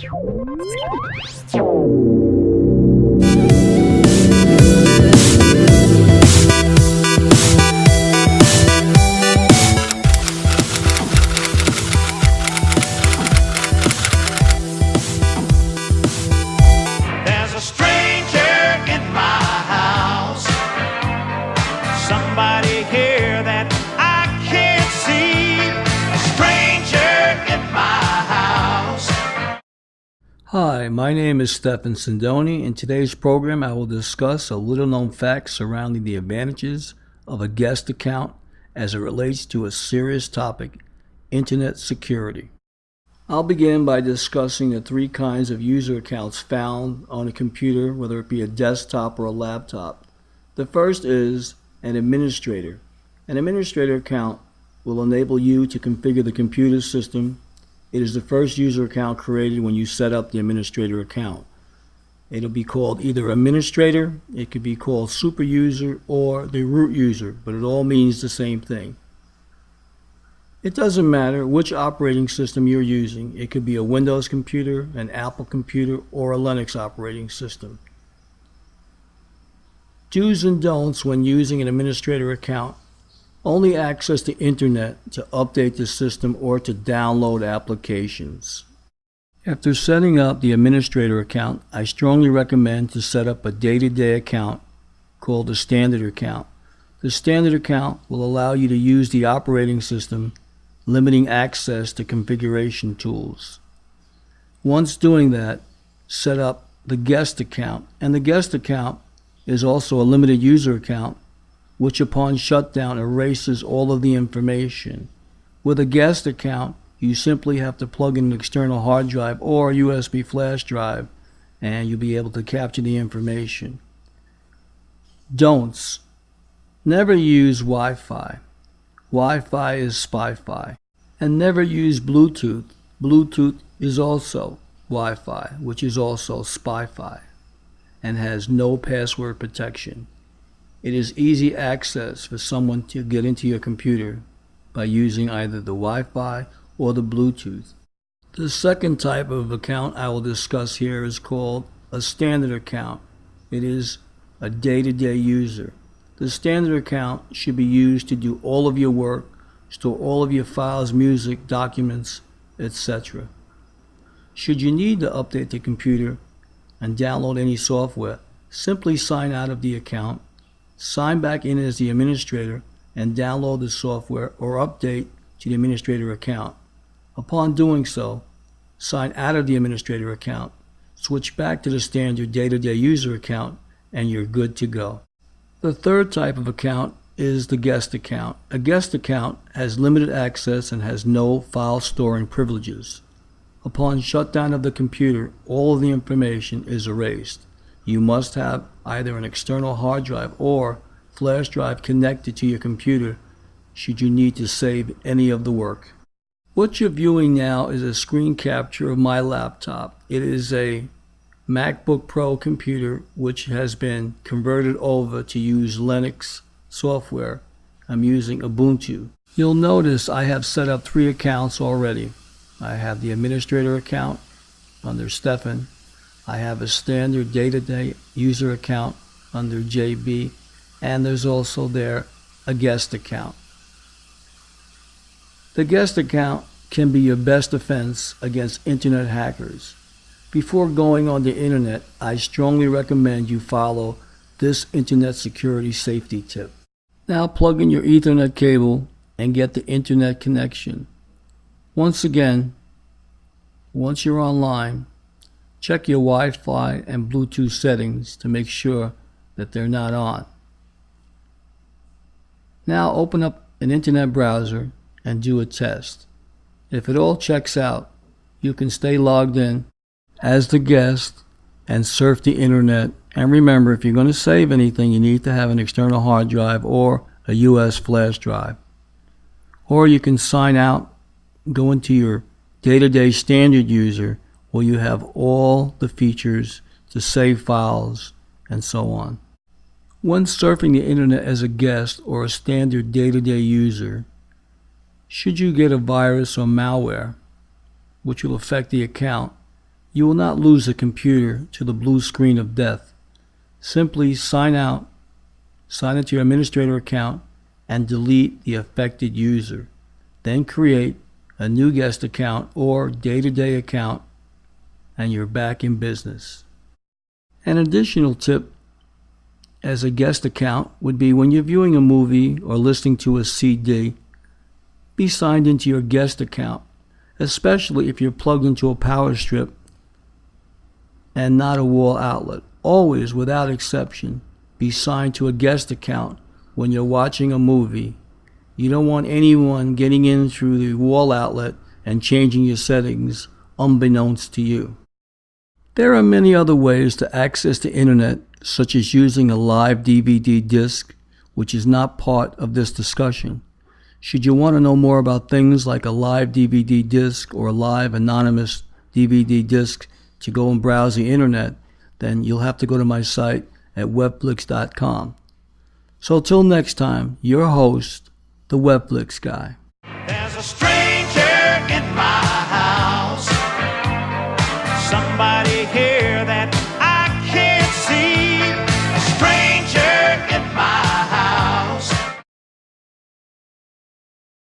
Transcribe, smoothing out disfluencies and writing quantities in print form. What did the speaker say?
There's a stranger in my house, somebody here that I can't see, a stranger in my house. Hi, my name is Stephan Sindoni. In today's program, I will discuss a little-known fact surrounding the advantages of a guest account as it relates to a serious topic, internet security. I'll begin by discussing the three kinds of user accounts found on a computer, whether it be a desktop or a laptop. The first is an administrator. An administrator account will enable you to configure the computer system. It is the first user account created when you set up the administrator account. It'll be called either administrator, it could be called super user, or the root user, but it all means the same thing. It doesn't matter which operating system you're using. It could be a Windows computer, an Apple computer, or a Linux operating system. Do's and don'ts when using an administrator account: only access the internet to update the system or to download applications. After setting up the administrator account, I strongly recommend to set up a day-to-day account called the standard account. The standard account will allow you to use the operating system, limiting access to configuration tools. Once doing that, set up the guest account, and the guest account is also a limited user account, which upon shutdown erases all of the information. With a guest account, you simply have to plug in an external hard drive or a USB flash drive, and you'll be able to capture the information. Don'ts: never use Wi-Fi. Wi-Fi is spy-fi. And never use Bluetooth. Bluetooth is also Wi-Fi, which is also spy-fi, and has no password protection. It is easy access for someone to get into your computer by using either the Wi-Fi or the Bluetooth. The second type of account I will discuss here is called a standard account. It is a day-to-day user. The standard account should be used to do all of your work, store all of your files, music, documents, etc. Should you need to update the computer and download any software, simply sign out of the account, sign back in as the administrator, and download the software or update to the administrator account. Upon doing so, sign out of the administrator account, switch back to the standard day-to-day user account, and you're good to go. The third type of account is the guest account. A guest account has limited access and has no file storing privileges. Upon shutdown of the computer, all of the information is erased. You must have either an external hard drive or flash drive connected to your computer should you need to save any of the work. What you're viewing now is a screen capture of my laptop. It is a MacBook Pro computer which has been converted over to use Linux software. I'm using Ubuntu. You'll notice I have set up 3 accounts already. I have the administrator account under Stephan. I have a standard day-to-day user account under JB, and there's also there a guest account. The guest account can be your best defense against internet hackers. Before going on the internet, I strongly recommend you follow this internet security safety tip. Now plug in your Ethernet cable and get the internet connection. Once again, once you're online, check your Wi-Fi and Bluetooth settings to make sure that they're not on. Now open up an internet browser and do a test. If it all checks out, you can stay logged in as the guest and surf the internet. And remember, if you're going to save anything, you need to have an external hard drive or a US flash drive. Or you can sign out, go into your day-to-day standard user where you have all the features to save files and so on. When surfing the internet as a guest or a standard day-to-day user, should you get a virus or malware which will affect the account, You will not lose a computer to the blue screen of death. Simply sign out, sign into your administrator account, and delete the affected user. Then create a new guest account or day-to-day account, and you're back in business. An additional tip as a guest account would be when you're viewing a movie or listening to a CD, be signed into your guest account, especially if you're plugged into a power strip and not a wall outlet. Always, without exception, be signed to a guest account when you're watching a movie. You don't want anyone getting in through the wall outlet and changing your settings unbeknownst to you. There are many other ways to access the internet, such as using a live DVD disc, which is not part of this discussion. Should you want to know more about things like a live DVD disc or a live anonymous DVD disc to go and browse the internet, then you'll have to go to my site at webflix.com. So till next time, your host, the Webflix Guy. There's a stranger in my house.